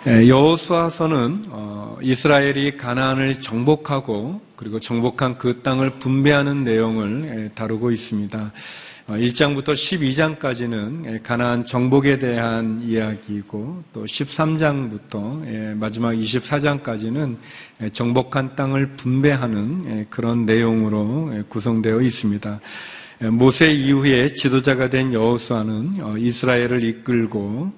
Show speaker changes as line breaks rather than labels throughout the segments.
여호수아서는 이스라엘이 가나안을 정복하고 그리고 정복한 그 땅을 분배하는 내용을 다루고 있습니다. 1장부터 12장까지는 가나안 정복에 대한 이야기이고 또 13장부터 마지막 24장까지는 정복한 땅을 분배하는 그런 내용으로 구성되어 있습니다. 모세 이후에 지도자가 된 여호수아는 이스라엘을 이끌고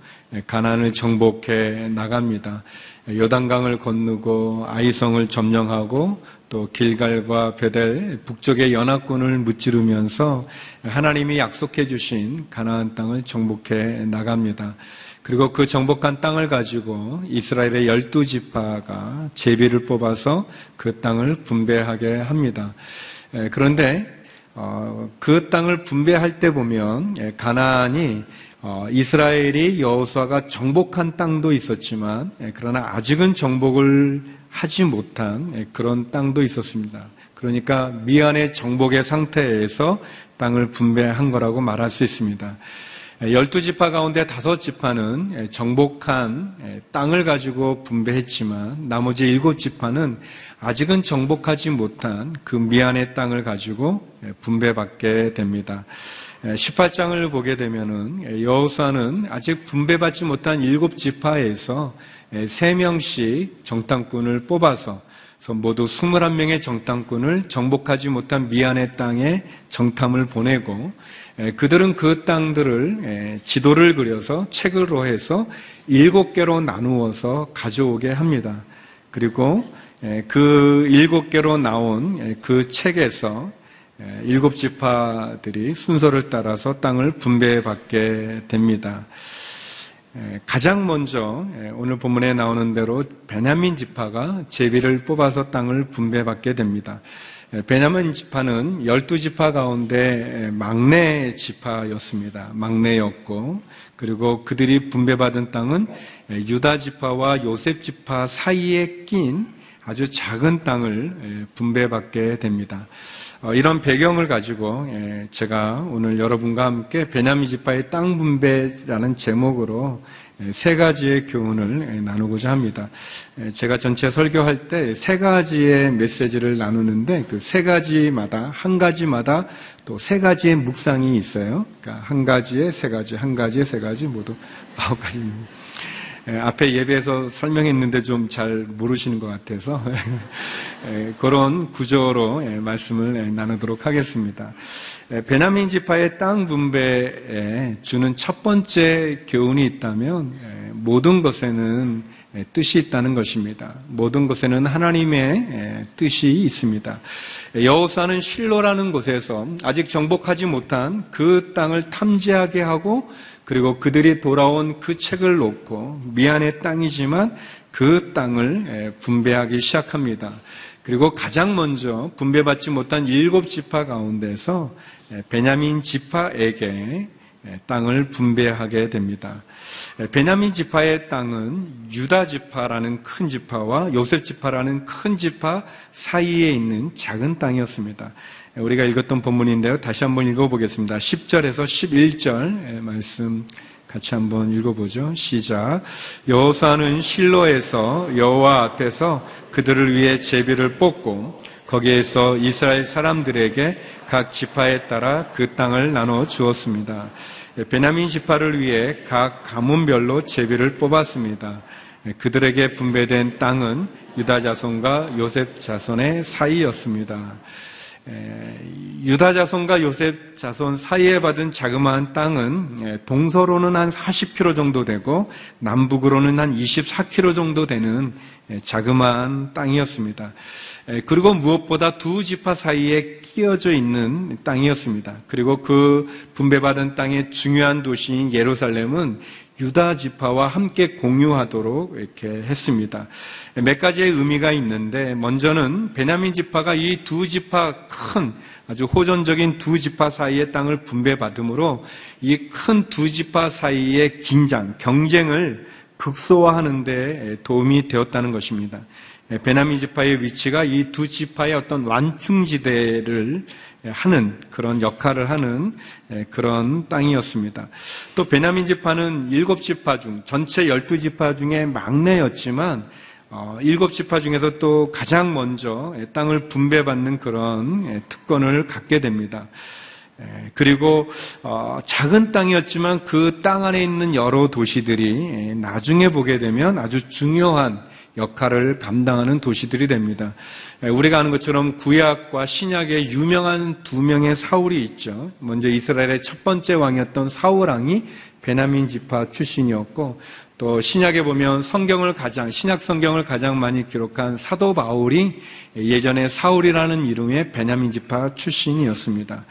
가나안을 정복해 나갑니다. 요단강을 건너고 아이성을 점령하고 또 길갈과 베델 북쪽의 연합군을 무찌르면서 하나님이 약속해 주신 가나안 땅을 정복해 나갑니다. 그리고 그 정복한 땅을 가지고 이스라엘의 12지파가 제비를 뽑아서 그 땅을 분배하게 합니다. 그런데 그 땅을 분배할 때 보면 가나안이 이스라엘이 여호수아가 정복한 땅도 있었지만 그러나 아직은 정복을 하지 못한 그런 땅도 있었습니다. 그러니까 미완의 정복의 상태에서 땅을 분배한 거라고 말할 수 있습니다. 12지파 가운데 5지파는 정복한 땅을 가지고 분배했지만 나머지 7지파는 아직은 정복하지 못한 그 미완의 땅을 가지고 분배받게 됩니다. 18장을 보게 되면은 여호수아는 아직 분배받지 못한 7지파에서 3명씩 정탐꾼을 뽑아서 모두 21명의 정탐꾼을 정복하지 못한 미완의 땅에 정탐을 보내고 그들은 그 땅들을 지도를 그려서 책으로 해서 7개로 나누어서 가져오게 합니다. 그리고 그 7개로 나온 그 책에서 7지파들이 순서를 따라서 땅을 분배받게 됩니다. 가장 먼저 오늘 본문에 나오는 대로 베냐민 지파가 제비를 뽑아서 땅을 분배받게 됩니다. 베냐민 지파는 12지파 가운데 막내 지파였습니다. 막내였고 그리고 그들이 분배받은 땅은 유다 지파와 요셉 지파 사이에 낀 아주 작은 땅을 분배받게 됩니다. 이런 배경을 가지고 제가 오늘 여러분과 함께 베냐민 지파의 땅 분배라는 제목으로 3가지의 교훈을 나누고자 합니다. 제가 전체 설교할 때 3가지의 메시지를 나누는데 그 3가지마다 한 가지마다 또 3가지의 묵상이 있어요. 그러니까 한 가지에 3가지, 한 가지에 3가지 모두 9가지입니다. 앞에 예배에서 설명했는데 좀 잘 모르시는 것 같아서 그런 구조로 말씀을 나누도록 하겠습니다. 베냐민 지파의 땅 분배에 주는 첫 번째 교훈이 있다면 모든 것에는 뜻이 있다는 것입니다. 모든 것에는 하나님의 뜻이 있습니다. 여호수아는 실로라는 곳에서 아직 정복하지 못한 그 땅을 탐지하게 하고 그리고 그들이 돌아온 그 책을 놓고 미완의 땅이지만 그 땅을 분배하기 시작합니다. 그리고 가장 먼저 분배받지 못한 7지파 가운데서 베냐민 지파에게 땅을 분배하게 됩니다. 베냐민 지파의 땅은 유다 지파라는 큰 지파와 요셉 지파라는 큰 지파 사이에 있는 작은 땅이었습니다. 우리가 읽었던 본문인데요. 다시 한번 읽어보겠습니다. 10절에서 11절 말씀 같이 한번 읽어보죠. 시작. 여호수아는 실로에서 여호와 앞에서 그들을 위해 제비를 뽑고 거기에서 이스라엘 사람들에게 각 지파에 따라 그 땅을 나눠 주었습니다. 베냐민 지파를 위해 각 가문별로 제비를 뽑았습니다. 그들에게 분배된 땅은 유다 자손과 요셉 자손의 사이였습니다. 유다 자손과 요셉 자손 사이에 받은 자그마한 땅은 동서로는 한 40km 정도 되고 남북으로는 한 24km 정도 되는 자그마한 땅이었습니다. 그리고 무엇보다 2지파 사이에 끼어져 있는 땅이었습니다. 그리고 그 분배받은 땅의 중요한 도시인 예루살렘은 유다 지파와 함께 공유하도록 이렇게 했습니다. 몇 가지의 의미가 있는데 먼저는 베냐민 지파가 이 2지파 큰 아주 호전적인 2지파 사이의 땅을 분배받음으로 이 큰 2지파 사이의 긴장, 경쟁을 극소화하는 데 도움이 되었다는 것입니다. 베냐민 지파의 위치가 이 두 지파의 어떤 완충지대를 하는 그런 역할을 하는 그런 땅이었습니다. 또 베냐민 지파는 7지파 중 전체 12지파 중에 막내였지만 7지파 중에서 또 가장 먼저 땅을 분배받는 그런 특권을 갖게 됩니다. 그리고 작은 땅이었지만 그 땅 안에 있는 여러 도시들이 나중에 보게 되면 아주 중요한 역할을 감당하는 도시들이 됩니다. 우리가 아는 것처럼 구약과 신약에 유명한 두 명의 사울이 있죠. 먼저 이스라엘의 첫 번째 왕이었던 사울 왕이 베냐민 지파 출신이었고, 또 신약에 보면 신약 성경을 가장 많이 기록한 사도 바울이 예전에 사울이라는 이름의 베냐민 지파 출신이었습니다.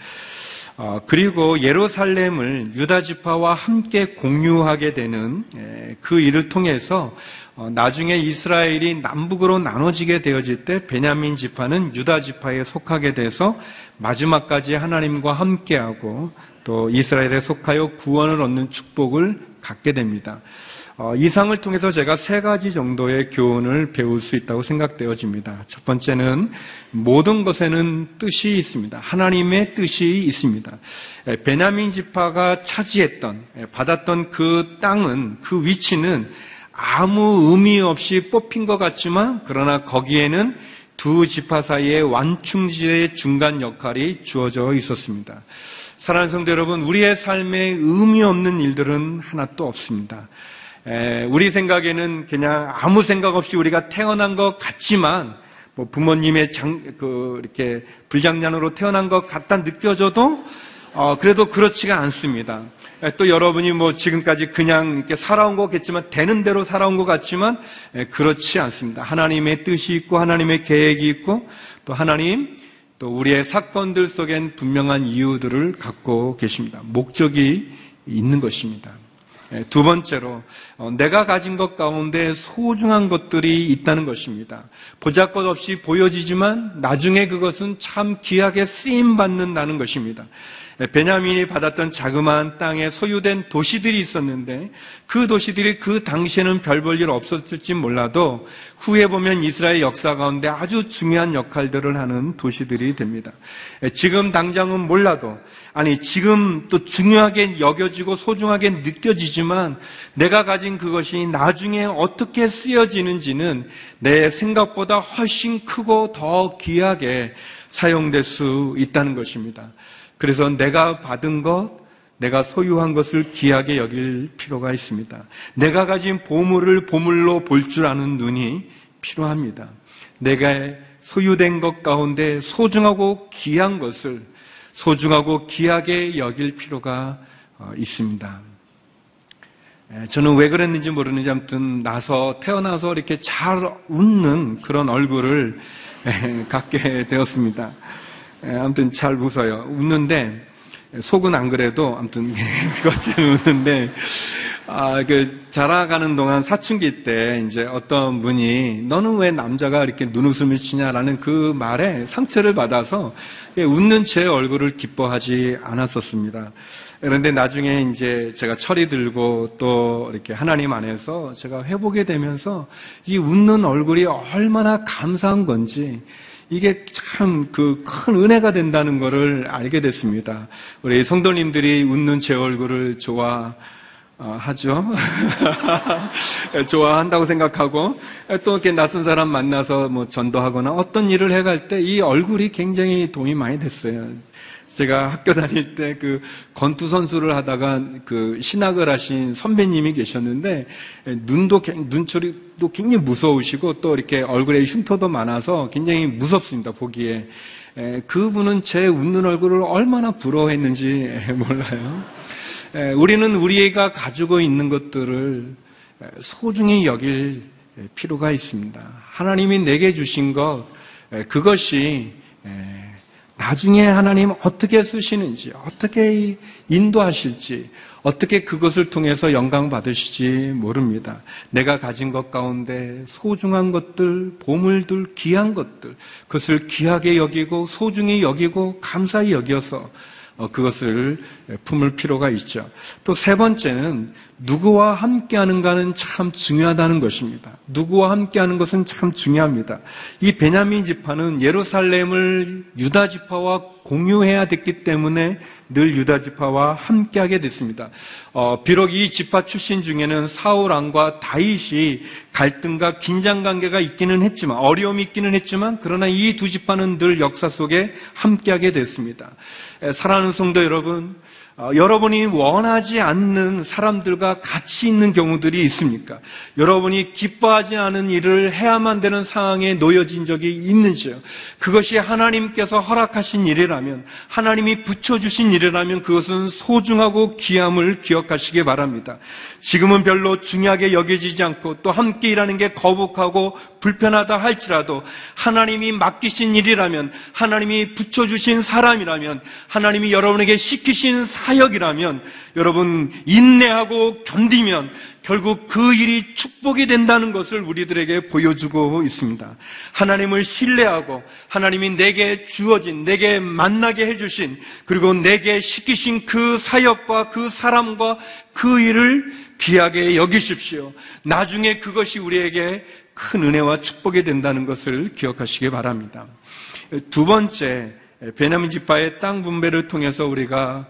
그리고 예루살렘을 유다 지파와 함께 공유하게 되는 그 일을 통해서 나중에 이스라엘이 남북으로 나눠지게 되어질 때 베냐민 지파는 유다 지파에 속하게 돼서 마지막까지 하나님과 함께하고 또 이스라엘에 속하여 구원을 얻는 축복을 갖게 됩니다. 이 상을 통해서 제가 3가지 정도의 교훈을 배울 수 있다고 생각되어집니다. 첫 번째는 모든 것에는 뜻이 있습니다. 하나님의 뜻이 있습니다. 베냐민 지파가 받았던 그 땅은, 그 위치는 아무 의미 없이 뽑힌 것 같지만, 그러나 거기에는 두 지파 사이의 완충지대의 중간 역할이 주어져 있었습니다. 사랑하는 성도 여러분, 우리의 삶에 의미 없는 일들은 하나도 없습니다. 우리 생각에는 그냥 아무 생각 없이 우리가 태어난 것 같지만, 부모님의 이렇게 불장난으로 태어난 것 같다 느껴져도, 그래도 그렇지가 않습니다. 또 여러분이 지금까지 그냥 이렇게 살아온 거겠지만, 되는 대로 살아온 것 같지만, 그렇지 않습니다. 하나님의 뜻이 있고, 하나님의 계획이 있고, 또 우리의 사건들 속엔 분명한 이유들을 갖고 계십니다. 목적이 있는 것입니다. 두 번째로, 내가 가진 것 가운데 소중한 것들이 있다는 것입니다. 보잘것없이 보여지지만 나중에 그것은 참 귀하게 쓰임받는다는 것입니다. 베냐민이 받았던 자그마한 땅에 소유된 도시들이 있었는데, 그 도시들이 그 당시에는 별 볼 일 없었을지 몰라도 후에 보면 이스라엘 역사 가운데 아주 중요한 역할들을 하는 도시들이 됩니다. 지금 당장은 몰라도, 지금 또 중요하게 여겨지고 소중하게 느껴지지만 내가 가진 그것이 나중에 어떻게 쓰여지는지는 내 생각보다 훨씬 크고 더 귀하게 사용될 수 있다는 것입니다. 그래서 내가 받은 것, 내가 소유한 것을 귀하게 여길 필요가 있습니다. 내가 가진 보물을 보물로 볼 줄 아는 눈이 필요합니다. 내가 소유된 것 가운데 소중하고 귀한 것을 소중하고 귀하게 여길 필요가 있습니다. 저는 왜 그랬는지 모르는지 아무튼 태어나서 이렇게 잘 웃는 그런 얼굴을 갖게 되었습니다. 아무튼 잘 웃어요. 웃는데 속은 안 그래도 아무튼 그것처럼 웃는데 자라가는 동안 사춘기 때 이제 어떤 분이 너는 왜 남자가 이렇게 눈웃음을 치냐라는 그 말에 상처를 받아서 웃는 제 얼굴을 기뻐하지 않았었습니다. 그런데 나중에 이제 제가 철이 들고 또 이렇게 하나님 안에서 제가 회복이 되면서 이 웃는 얼굴이 얼마나 감사한 건지 이게 참 큰 은혜가 된다는 것을 알게 됐습니다. 우리 성도님들이 웃는 제 얼굴을 좋아하죠. 좋아한다고 생각하고 또 이렇게 낯선 사람 만나서 전도하거나 어떤 일을 해갈 때 이 얼굴이 굉장히 도움이 많이 됐어요. 제가 학교 다닐 때 권투 선수를 하다가 신학을 하신 선배님이 계셨는데 눈초리도 굉장히 무서우시고 또 이렇게 얼굴에 흉터도 많아서 굉장히 무섭습니다, 보기에. 그분은 제 웃는 얼굴을 얼마나 부러워했는지 몰라요. 우리는 우리가 가지고 있는 것들을 소중히 여길 필요가 있습니다. 하나님이 내게 주신 것, 그것이 나중에 하나님 어떻게 쓰시는지, 어떻게 인도하실지, 어떻게 그것을 통해서 영광 받으실지 모릅니다. 내가 가진 것 가운데 소중한 것들, 보물들, 귀한 것들, 그것을 귀하게 여기고 소중히 여기고 감사히 여겨서 그것을 품을 필요가 있죠. 또 세 번째는 누구와 함께하는가는 참 중요하다는 것입니다. 누구와 함께하는 것은 참 중요합니다. 이 베냐민 지파는 예루살렘을 유다 지파와 공유해야 됐기 때문에 늘 유다 지파와 함께하게 됐습니다. 비록 이 지파 출신 중에는 사울 왕과 다윗이 갈등과 긴장 관계가 있기는 했지만, 어려움이 있기는 했지만, 그러나 이 두 지파는 늘 역사 속에 함께하게 됐습니다. 사랑하는 성도 여러분, 여러분이 원하지 않는 사람들과 같이 있는 경우들이 있습니까? 여러분이 기뻐하지 않은 일을 해야만 되는 상황에 놓여진 적이 있는지요? 그것이 하나님께서 허락하신 일이라면, 하나님이 붙여주신 일이라면 그것은 소중하고 귀함을 기억하시기 바랍니다. 지금은 별로 중요하게 여겨지지 않고 또 함께 일하는 게 거북하고 불편하다 할지라도 하나님이 맡기신 일이라면, 하나님이 붙여주신 사람이라면, 하나님이 여러분에게 시키신 사역이라면 여러분 인내하고 견디면 결국 그 일이 축복이 된다는 것을 우리들에게 보여주고 있습니다. 하나님을 신뢰하고 하나님이 내게 주어진, 내게 만나게 해주신, 그리고 내게 시키신 그 사역과 그 사람과 그 일을 귀하게 여기십시오. 나중에 그것이 우리에게 큰 은혜와 축복이 된다는 것을 기억하시기 바랍니다. 두 번째, 베냐민 지파의 땅 분배를 통해서 우리가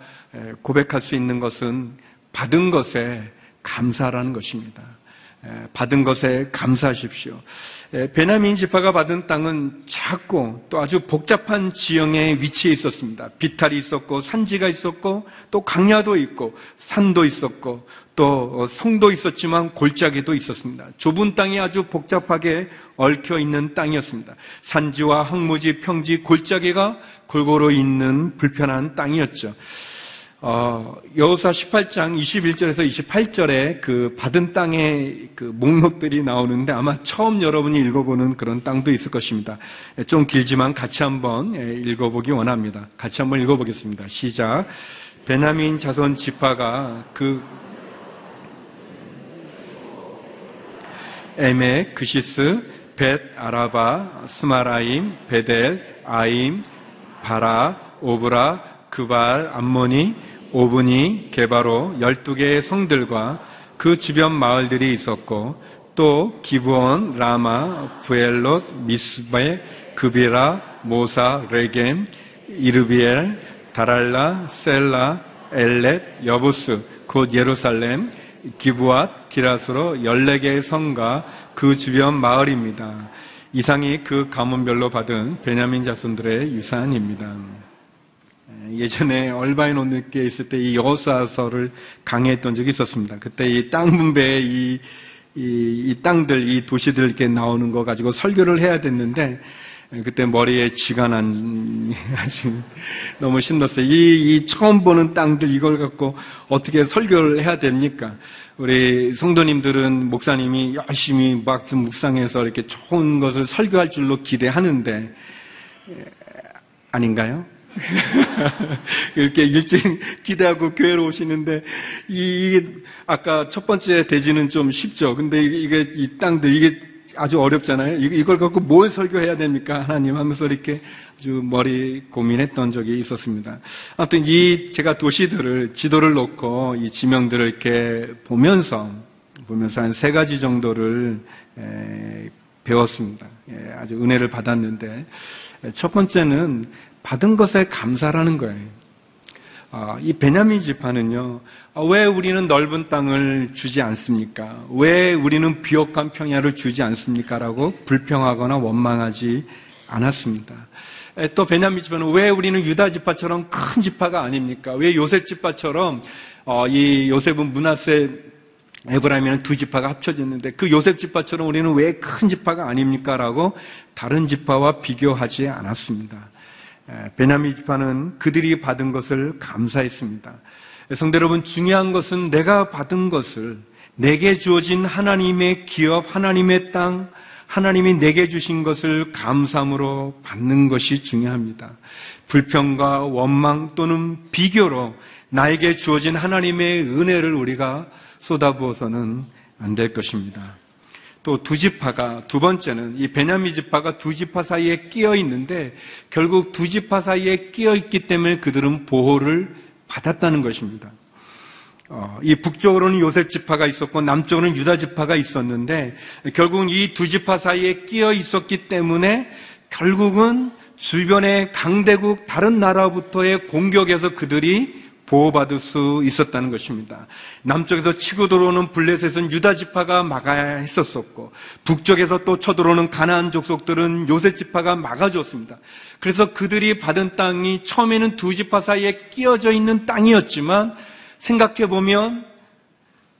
고백할 수 있는 것은 받은 것에 감사라는 것입니다. 받은 것에 감사하십시오. 베냐민 지파가 받은 땅은 작고 또 아주 복잡한 지형에 위치해 있었습니다. 비탈이 있었고 산지가 있었고 또 강야도 있고 산도 있었고 또 성도 있었지만 골짜기도 있었습니다. 좁은 땅이 아주 복잡하게 얽혀 있는 땅이었습니다. 산지와 항무지, 평지, 골짜기가 골고루 있는 불편한 땅이었죠. 여호수아 18장 21절에서 28절에 그 받은 땅의 그 목록들이 나오는데 아마 처음 여러분이 읽어보는 그런 땅도 있을 것입니다. 좀 길지만 같이 한번 읽어보기 원합니다. 같이 한번 읽어보겠습니다. 시작. 베냐민 자손 지파가 그 에메, 그시스, 벳, 아라바, 스마라임, 베델, 아임, 바라, 오브라, 그발, 암모니, 오브니, 게바로 12개의 성들과 그 주변 마을들이 있었고 또 기브온, 라마, 부엘롯, 미스베, 그비라, 모사, 레겜, 이르비엘, 다랄라, 셀라, 엘렛, 여부스, 곧 예루살렘, 기브앗, 기라스로 14개의 성과 그 주변 마을입니다. 이상이 그 가문별로 받은 베냐민 자손들의 유산입니다. 예전에 얼바인 온누리교회에 있을 때 이 여호수아서를 강의했던 적이 있었습니다. 그때 이 땅 분배의 이 땅들, 이 도시들 이렇게 나오는 거 가지고 설교를 해야 됐는데 그때 머리에 쥐가 난 아주 너무 신났어요. 이 처음 보는 땅들 이걸 갖고 어떻게 설교를 해야 됩니까? 우리 성도님들은 목사님이 열심히 막 묵상해서 이렇게 좋은 것을 설교할 줄로 기대하는데 아닌가요? 이렇게 일찍 기대하고 교회로 오시는데 이게 아까 첫 번째 대지는 좀 쉽죠. 근데 이게 이 땅들 이게 아주 어렵잖아요. 이걸 갖고 뭘 설교해야 됩니까? 하나님 하면서 이렇게 아주 머리 고민했던 적이 있었습니다. 아무튼 제가 도시들을 지도를 놓고 이 지명들을 이렇게 보면서 한 3가지 정도를 배웠습니다. 아주 은혜를 받았는데 첫 번째는 받은 것에 감사라는 거예요. 이 베냐민 지파는요, 왜 우리는 넓은 땅을 주지 않습니까? 왜 우리는 비옥한 평야를 주지 않습니까? 라고 불평하거나 원망하지 않았습니다. 또 베냐민 지파는 왜 우리는 유다 지파처럼 큰 지파가 아닙니까? 왜 요셉 지파처럼 이 요셉은 므낫세, 에브라임에는 2지파가 합쳐졌는데 그 요셉 지파처럼 우리는 왜 큰 지파가 아닙니까? 라고 다른 지파와 비교하지 않았습니다. 베냐민 지파는 그들이 받은 것을 감사했습니다. 성도 여러분, 중요한 것은 내가 받은 것을, 내게 주어진 하나님의 기업, 하나님의 땅, 하나님이 내게 주신 것을 감사함으로 받는 것이 중요합니다. 불평과 원망 또는 비교로 나에게 주어진 하나님의 은혜를 우리가 쏟아부어서는 안 될 것입니다. 또 2지파가, 두 번째는 이 베냐민 지파가 2지파 사이에 끼어 있는데 결국 2지파 사이에 끼어 있기 때문에 그들은 보호를 받았다는 것입니다. 이 북쪽으로는 요셉 지파가 있었고 남쪽으로는 유다 지파가 있었는데 결국은 이 두 지파 사이에 끼어 있었기 때문에 결국은 주변의 강대국 다른 나라부터의 공격에서 그들이 보호받을 수 있었다는 것입니다. 남쪽에서 치고 들어오는 블레셋은 유다 지파가 막아야 했었었고 북쪽에서 또 쳐들어오는 가나안 족속들은 요셉 지파가 막아줬습니다. 그래서 그들이 받은 땅이 처음에는 두 지파 사이에 끼어져 있는 땅이었지만 생각해보면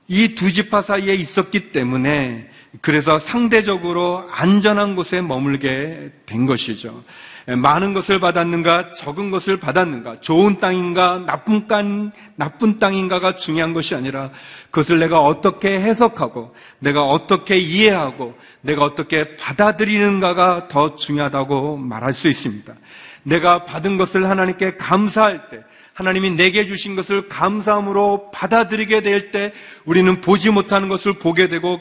이 두 지파 사이에 있었기 때문에 그래서 상대적으로 안전한 곳에 머물게 된 것이죠. 많은 것을 받았는가, 적은 것을 받았는가, 좋은 땅인가, 나쁜 땅인가가 중요한 것이 아니라 그것을 내가 어떻게 해석하고, 내가 어떻게 이해하고, 내가 어떻게 받아들이는가가 더 중요하다고 말할 수 있습니다. 내가 받은 것을 하나님께 감사할 때, 하나님이 내게 주신 것을 감사함으로 받아들이게 될 때 우리는 보지 못하는 것을 보게 되고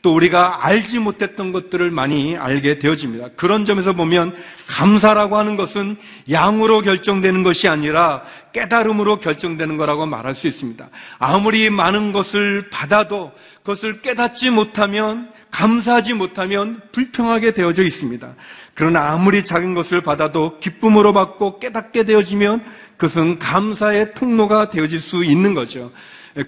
또 우리가 알지 못했던 것들을 많이 알게 되어집니다. 그런 점에서 보면 감사라고 하는 것은 양으로 결정되는 것이 아니라 깨달음으로 결정되는 거라고 말할 수 있습니다. 아무리 많은 것을 받아도 그것을 깨닫지 못하면, 감사하지 못하면 불평하게 되어져 있습니다. 그러나 아무리 작은 것을 받아도 기쁨으로 받고 깨닫게 되어지면 그것은 감사의 통로가 되어질 수 있는 거죠.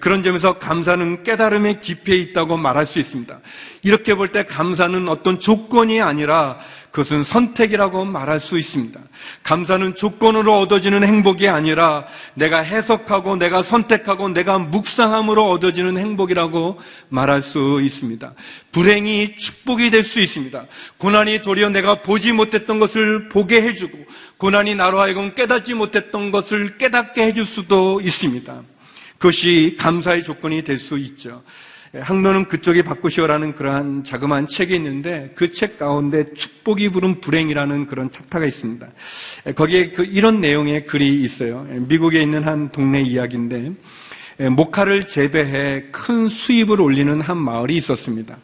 그런 점에서 감사는 깨달음의 깊이에 있다고 말할 수 있습니다. 이렇게 볼 때 감사는 어떤 조건이 아니라 그것은 선택이라고 말할 수 있습니다. 감사는 조건으로 얻어지는 행복이 아니라 내가 해석하고 내가 선택하고 내가 묵상함으로 얻어지는 행복이라고 말할 수 있습니다. 불행이 축복이 될 수 있습니다. 고난이 도리어 내가 보지 못했던 것을 보게 해주고 고난이 나로 하여금 깨닫지 못했던 것을 깨닫게 해줄 수도 있습니다. 그것이 감사의 조건이 될 수 있죠. 학로는 그쪽이 바꾸시오라는 그러한 자그마한 책이 있는데 그 책 가운데 축복이 부른 불행이라는 그런 챕터가 있습니다. 거기에 이런 내용의 글이 있어요. 미국에 있는 한 동네 이야기인데 목화를 재배해 큰 수입을 올리는 한 마을이 있었습니다.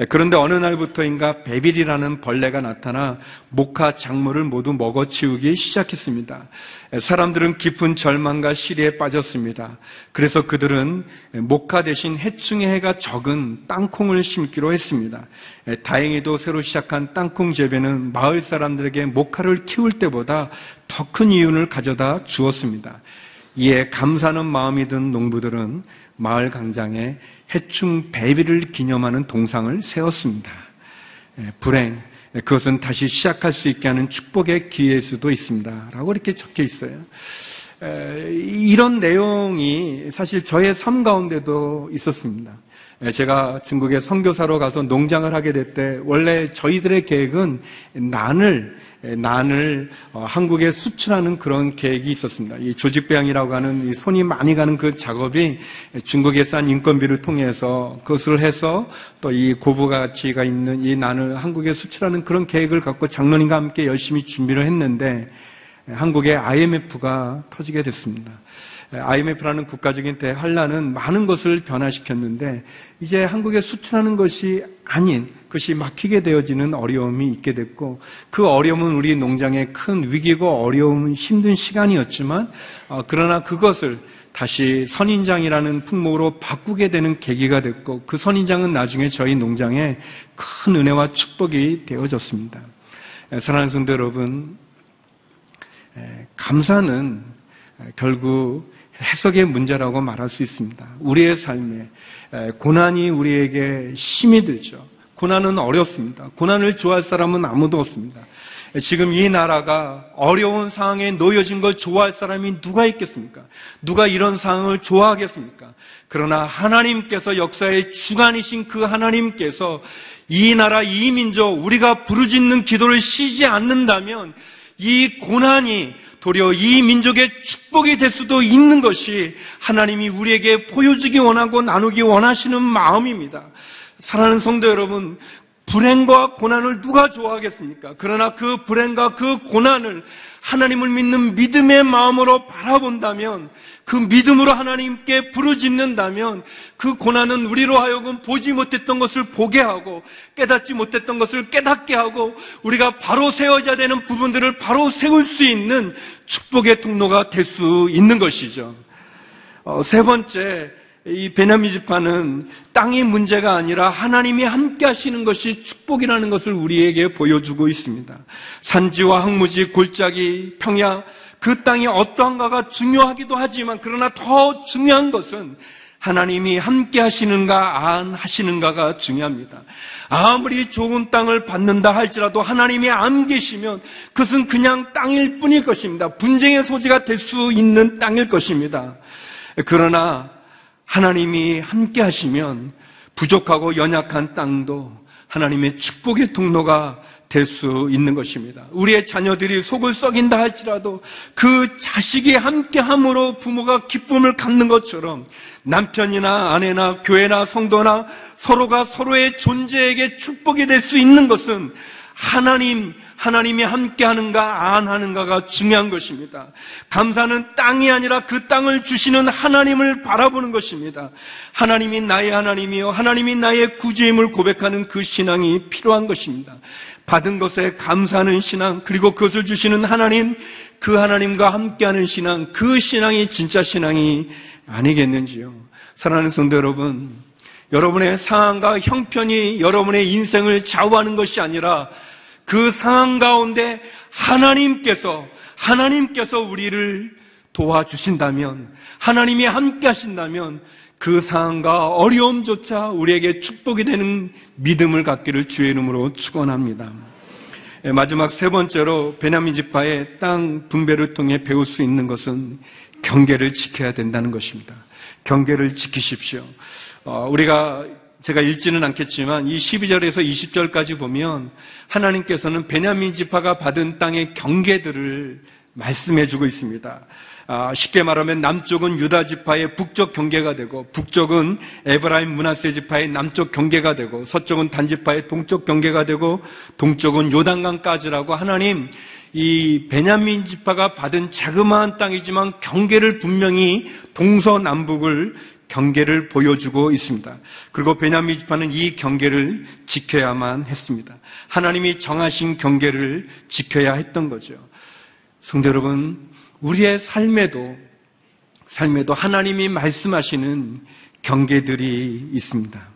그런데 어느 날부터인가 베빌이라는 벌레가 나타나 목화 작물을 모두 먹어치우기 시작했습니다. 사람들은 깊은 절망과 시리에 빠졌습니다. 그래서 그들은 목화 대신 해충의 해가 적은 땅콩을 심기로 했습니다. 다행히도 새로 시작한 땅콩 재배는 마을 사람들에게 목화를 키울 때보다 더 큰 이윤을 가져다 주었습니다. 이에 감사하는 마음이 든 농부들은 마을 광장에 해충 베비를 기념하는 동상을 세웠습니다. 불행, 그것은 다시 시작할 수 있게 하는 축복의 기회일 수도 있습니다. 라고 이렇게 적혀 있어요. 이런 내용이 사실 저의 삶 가운데도 있었습니다. 제가 중국에 선교사로 가서 농장을 하게 될 때 원래 저희들의 계획은 난을 한국에 수출하는 그런 계획이 있었습니다. 이 조직배양이라고 하는 이 손이 많이 가는 그 작업이 중국에 싼 인건비를 통해서 그것을 해서 또 이 고부가치가 있는 이 난을 한국에 수출하는 그런 계획을 갖고 장로님과 함께 열심히 준비를 했는데 한국에 IMF가 터지게 됐습니다. IMF라는 국가적인 대환란은 많은 것을 변화시켰는데 이제 한국에 수출하는 것이 아닌 것이 막히게 되어지는 어려움이 있게 됐고 그 어려움은 우리 농장의 큰 위기고 어려움은 힘든 시간이었지만 그러나 그것을 다시 선인장이라는 품목으로 바꾸게 되는 계기가 됐고 그 선인장은 나중에 저희 농장에 큰 은혜와 축복이 되어졌습니다. 사랑하는 성도 여러분, 감사는 결국 해석의 문제라고 말할 수 있습니다. 우리의 삶에 고난이 우리에게 힘이 들죠. 고난은 어렵습니다. 고난을 좋아할 사람은 아무도 없습니다. 지금 이 나라가 어려운 상황에 놓여진 걸 좋아할 사람이 누가 있겠습니까? 누가 이런 상황을 좋아하겠습니까? 그러나 하나님께서 역사의 주관이신 그 하나님께서 이 나라, 이 민족, 우리가 부르짖는 기도를 쉬지 않는다면 이 고난이 도리어 이 민족의 축복이 될 수도 있는 것이 하나님이 우리에게 보여주기 원하고 나누기 원하시는 마음입니다. 사랑하는 성도 여러분, 불행과 고난을 누가 좋아하겠습니까? 그러나 그 불행과 그 고난을 하나님을 믿는 믿음의 마음으로 바라본다면, 그 믿음으로 하나님께 부르짖는다면 그 고난은 우리로 하여금 보지 못했던 것을 보게 하고 깨닫지 못했던 것을 깨닫게 하고 우리가 바로 세워져야 되는 부분들을 바로 세울 수 있는 축복의 통로가 될 수 있는 것이죠. 세 번째, 이 베냐민 지파는 땅의 문제가 아니라 하나님이 함께 하시는 것이 축복이라는 것을 우리에게 보여주고 있습니다. 산지와 항무지, 골짜기, 평야, 그 땅이 어떠한가가 중요하기도 하지만 그러나 더 중요한 것은 하나님이 함께 하시는가 안 하시는가가 중요합니다. 아무리 좋은 땅을 받는다 할지라도 하나님이 안 계시면 그것은 그냥 땅일 뿐일 것입니다. 분쟁의 소지가 될 수 있는 땅일 것입니다. 그러나 하나님이 함께 하시면 부족하고 연약한 땅도 하나님의 축복의 통로가 될 수 있는 것입니다. 우리의 자녀들이 속을 썩인다 할지라도 그 자식이 함께함으로 부모가 기쁨을 갖는 것처럼 남편이나 아내나 교회나 성도나 서로가 서로의 존재에게 축복이 될 수 있는 것은 하나님이 함께하는가 안 하는가가 중요한 것입니다. 감사는 땅이 아니라 그 땅을 주시는 하나님을 바라보는 것입니다. 하나님이 나의 하나님이요 하나님이 나의 구주임을 고백하는 그 신앙이 필요한 것입니다. 받은 것에 감사하는 신앙, 그리고 그것을 주시는 하나님, 그 하나님과 함께하는 신앙, 그 신앙이 진짜 신앙이 아니겠는지요. 사랑하는 성도 여러분, 여러분의 상황과 형편이 여러분의 인생을 좌우하는 것이 아니라 그 상황 가운데 하나님께서 우리를 도와주신다면, 하나님이 함께 하신다면 그 상황과 어려움조차 우리에게 축복이 되는 믿음을 갖기를 주의 이름으로 축원합니다. 마지막 세 번째로 베냐민 지파의 땅 분배를 통해 배울 수 있는 것은 경계를 지켜야 된다는 것입니다. 경계를 지키십시오. 제가 읽지는 않겠지만 이 12절에서 20절까지 보면 하나님께서는 베냐민 지파가 받은 땅의 경계들을 말씀해 주고 있습니다. 쉽게 말하면 남쪽은 유다 지파의 북쪽 경계가 되고 북쪽은 에브라임 므낫세 지파의 남쪽 경계가 되고 서쪽은 단 지파의 동쪽 경계가 되고 동쪽은 요단강까지라고 하나님 이 베냐민 지파가 받은 자그마한 땅이지만 경계를 분명히 동서남북을 경계를 보여주고 있습니다. 그리고 베냐민 지파는 이 경계를 지켜야만 했습니다. 하나님이 정하신 경계를 지켜야 했던 거죠. 성도 여러분, 우리의 삶에도 하나님이 말씀하시는 경계들이 있습니다.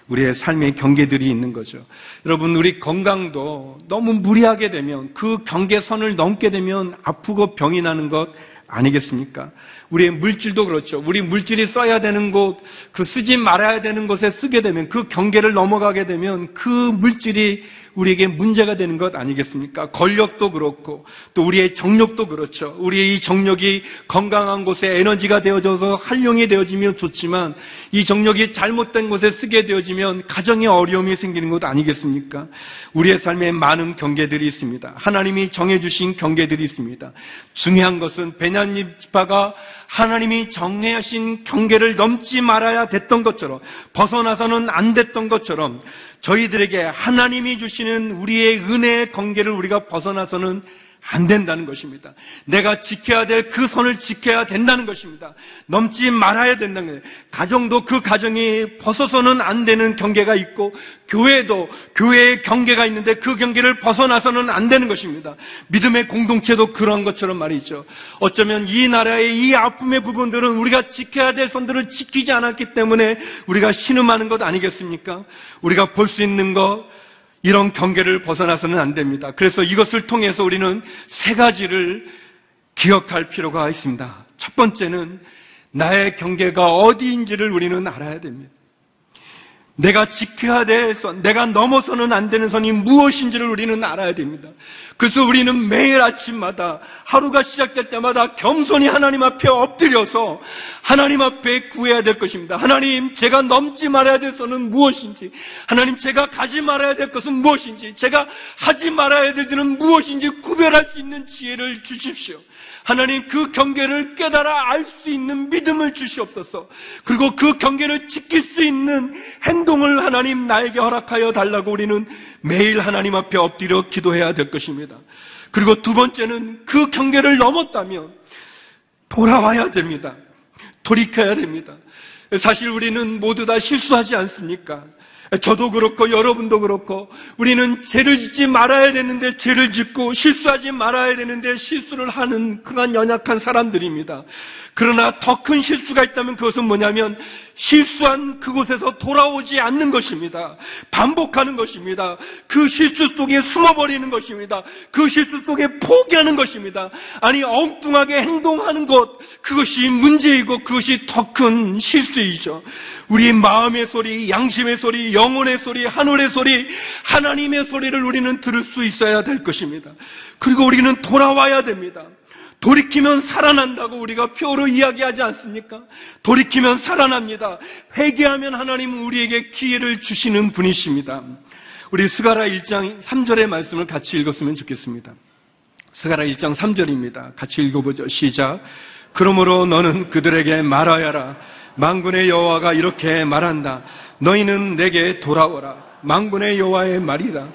우리의 삶의 경계들이 있는 거죠. 여러분, 우리 건강도 너무 무리하게 되면 그 경계선을 넘게 되면 아프고 병이 나는 것 아니겠습니까? 우리의 물질도 그렇죠. 우리 물질이 써야 되는 곳, 그 쓰지 말아야 되는 곳에 쓰게 되면 그 경계를 넘어가게 되면 그 물질이 우리에게 문제가 되는 것 아니겠습니까? 권력도 그렇고 또 우리의 정력도 그렇죠. 우리의 이 정력이 건강한 곳에 에너지가 되어져서 활용이 되어지면 좋지만 이 정력이 잘못된 곳에 쓰게 되어지면 가정에 어려움이 생기는 것 아니겠습니까? 우리의 삶에 많은 경계들이 있습니다. 하나님이 정해주신 경계들이 있습니다. 중요한 것은 베냐민 지파가 하나님이 정해하신 경계를 넘지 말아야 됐던 것처럼, 벗어나서는 안 됐던 것처럼 저희들에게 하나님이 주시는 우리의 은혜의 경계를 우리가 벗어나서는 안 된다는 것입니다. 내가 지켜야 될 그 선을 지켜야 된다는 것입니다. 넘지 말아야 된다는 거예요. 가정도 그 가정이 벗어서는 안 되는 경계가 있고 교회도 교회의 경계가 있는데 그 경계를 벗어나서는 안 되는 것입니다. 믿음의 공동체도 그런 것처럼 말이죠. 어쩌면 이 나라의 이 아픔의 부분들은 우리가 지켜야 될 선들을 지키지 않았기 때문에 우리가 신음하는 것 아니겠습니까? 우리가 볼 수 있는 것, 이런 경계를 벗어나서는 안 됩니다. 그래서 이것을 통해서 우리는 세 가지를 기억할 필요가 있습니다. 첫 번째는 나의 경계가 어디인지를 우리는 알아야 됩니다. 내가 지켜야 될 선, 내가 넘어서는 안 되는 선이 무엇인지를 우리는 알아야 됩니다. 그래서 우리는 매일 아침마다 하루가 시작될 때마다 겸손히 하나님 앞에 엎드려서 하나님 앞에 구해야 될 것입니다. 하나님, 제가 넘지 말아야 될 선은 무엇인지, 하나님, 제가 가지 말아야 될 것은 무엇인지, 제가 하지 말아야 될 일은 무엇인지 구별할 수 있는 지혜를 주십시오. 하나님, 그 경계를 깨달아 알 수 있는 믿음을 주시옵소서. 그리고 그 경계를 지킬 수 있는 행동을 하나님 나에게 허락하여 달라고 우리는 매일 하나님 앞에 엎드려 기도해야 될 것입니다. 그리고 두 번째는 그 경계를 넘었다면 돌아와야 됩니다. 돌이켜야 됩니다. 사실 우리는 모두 다 실수하지 않습니까? 저도 그렇고 여러분도 그렇고 우리는 죄를 짓지 말아야 되는데 죄를 짓고 실수하지 말아야 되는데 실수를 하는 그런 연약한 사람들입니다. 그러나 더 큰 실수가 있다면 그것은 뭐냐면 실수한 그곳에서 돌아오지 않는 것입니다. 반복하는 것입니다. 그 실수 속에 숨어버리는 것입니다. 그 실수 속에 포기하는 것입니다. 아니, 엉뚱하게 행동하는 것, 그것이 문제이고 그것이 더 큰 실수이죠. 우리 마음의 소리, 양심의 소리, 영혼의 소리, 하늘의 소리, 하나님의 소리를 우리는 들을 수 있어야 될 것입니다. 그리고 우리는 돌아와야 됩니다. 돌이키면 살아난다고 우리가 표로 이야기하지 않습니까? 돌이키면 살아납니다. 회개하면 하나님은 우리에게 기회를 주시는 분이십니다. 우리 스가랴 1장 3절의 말씀을 같이 읽었으면 좋겠습니다. 스가랴 1장 3절입니다. 같이 읽어보죠. 시작. 그러므로 너는 그들에게 말하여라. 만군의 여호와가 이렇게 말한다. 너희는 내게 돌아오라. 만군의 여호와의 말이다.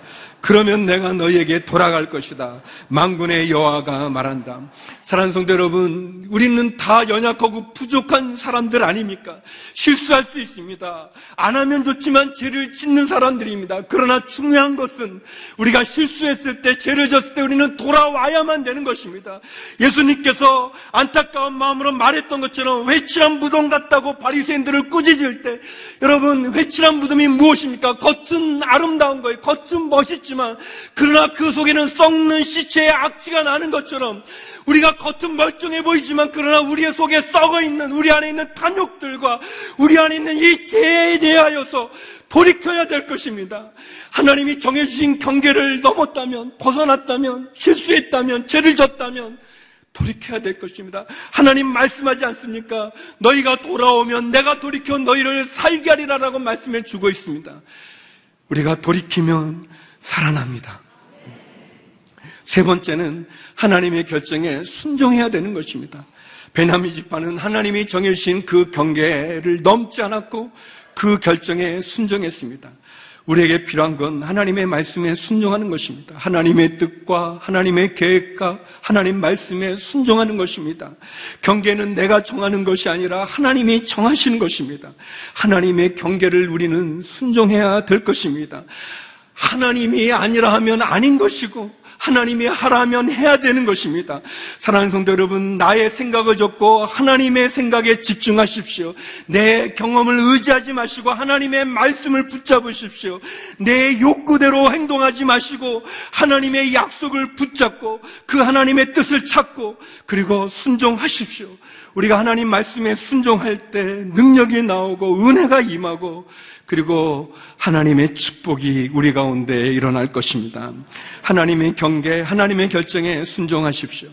그러면 내가 너희에게 돌아갈 것이다. 만군의 여호와가 말한다. 사랑하는 성도 여러분, 우리는 다 연약하고 부족한 사람들 아닙니까? 실수할 수 있습니다. 안 하면 좋지만 죄를 짓는 사람들입니다. 그러나 중요한 것은 우리가 실수했을 때, 죄를 졌을 때 우리는 돌아와야만 되는 것입니다. 예수님께서 안타까운 마음으로 말했던 것처럼 회칠한 무덤 같다고 바리새인들을 꾸짖을 때, 여러분, 회칠한 무덤이 무엇입니까? 겉은 아름다운 거예요. 겉은 멋있지만 그러나 그 속에는 썩는 시체의 악취가 나는 것처럼 우리가 겉은 멀쩡해 보이지만 그러나 우리의 속에 썩어있는, 우리 안에 있는 탐욕들과 우리 안에 있는 이 죄에 대하여서 돌이켜야 될 것입니다. 하나님이 정해주신 경계를 넘었다면, 벗어났다면, 실수했다면, 죄를 졌다면 돌이켜야 될 것입니다. 하나님 말씀하지 않습니까? 너희가 돌아오면 내가 돌이켜 너희를 살게 하리라라고 말씀해 주고 있습니다. 우리가 돌이키면 살아납니다. 세 번째는 하나님의 결정에 순종해야 되는 것입니다. 베냐민 지파는 하나님이 정해주신 그 경계를 넘지 않았고 그 결정에 순종했습니다. 우리에게 필요한 건 하나님의 말씀에 순종하는 것입니다. 하나님의 뜻과 하나님의 계획과 하나님 말씀에 순종하는 것입니다. 경계는 내가 정하는 것이 아니라 하나님이 정하시는 것입니다. 하나님의 경계를 우리는 순종해야 될 것입니다. 하나님이 아니라 하면 아닌 것이고 하나님이 하라면 해야 되는 것입니다. 사랑하는 성도 여러분, 나의 생각을 접고 하나님의 생각에 집중하십시오. 내 경험을 의지하지 마시고 하나님의 말씀을 붙잡으십시오. 내 욕구대로 행동하지 마시고 하나님의 약속을 붙잡고 그 하나님의 뜻을 찾고 그리고 순종하십시오. 우리가 하나님 말씀에 순종할 때 능력이 나오고 은혜가 임하고 그리고 하나님의 축복이 우리 가운데 일어날 것입니다. 하나님의 경계, 하나님의 결정에 순종하십시오.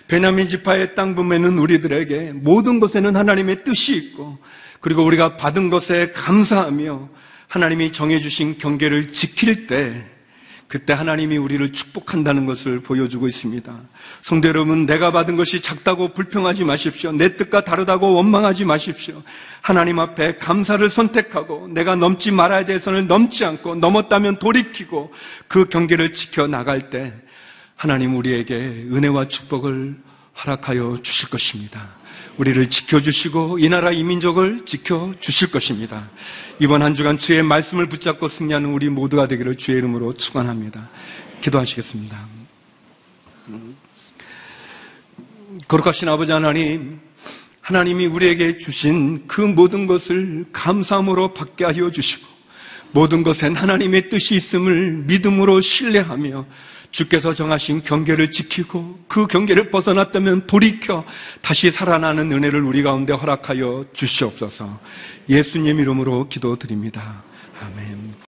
베냐민 지파의 땅 보면은 우리들에게 모든 것에는 하나님의 뜻이 있고 그리고 우리가 받은 것에 감사하며 하나님이 정해주신 경계를 지킬 때 그때 하나님이 우리를 축복한다는 것을 보여주고 있습니다. 성도 여러분, 내가 받은 것이 작다고 불평하지 마십시오. 내 뜻과 다르다고 원망하지 마십시오. 하나님 앞에 감사를 선택하고 내가 넘지 말아야 될 선을 넘지 않고 넘었다면 돌이키고 그 경계를 지켜나갈 때 하나님 우리에게 은혜와 축복을 허락하여 주실 것입니다. 우리를 지켜주시고 이 나라 이 민족을 지켜주실 것입니다. 이번 한 주간 주의 말씀을 붙잡고 승리하는 우리 모두가 되기를 주의 이름으로 축원합니다. 기도하시겠습니다. 거룩하신 아버지 하나님, 하나님이 우리에게 주신 그 모든 것을 감사함으로 받게 하여 주시고 모든 것엔 하나님의 뜻이 있음을 믿음으로 신뢰하며 주께서 정하신 경계를 지키고 그 경계를 벗어났다면 돌이켜 다시 살아나는 은혜를 우리 가운데 허락하여 주시옵소서. 예수님 이름으로 기도드립니다. 아멘.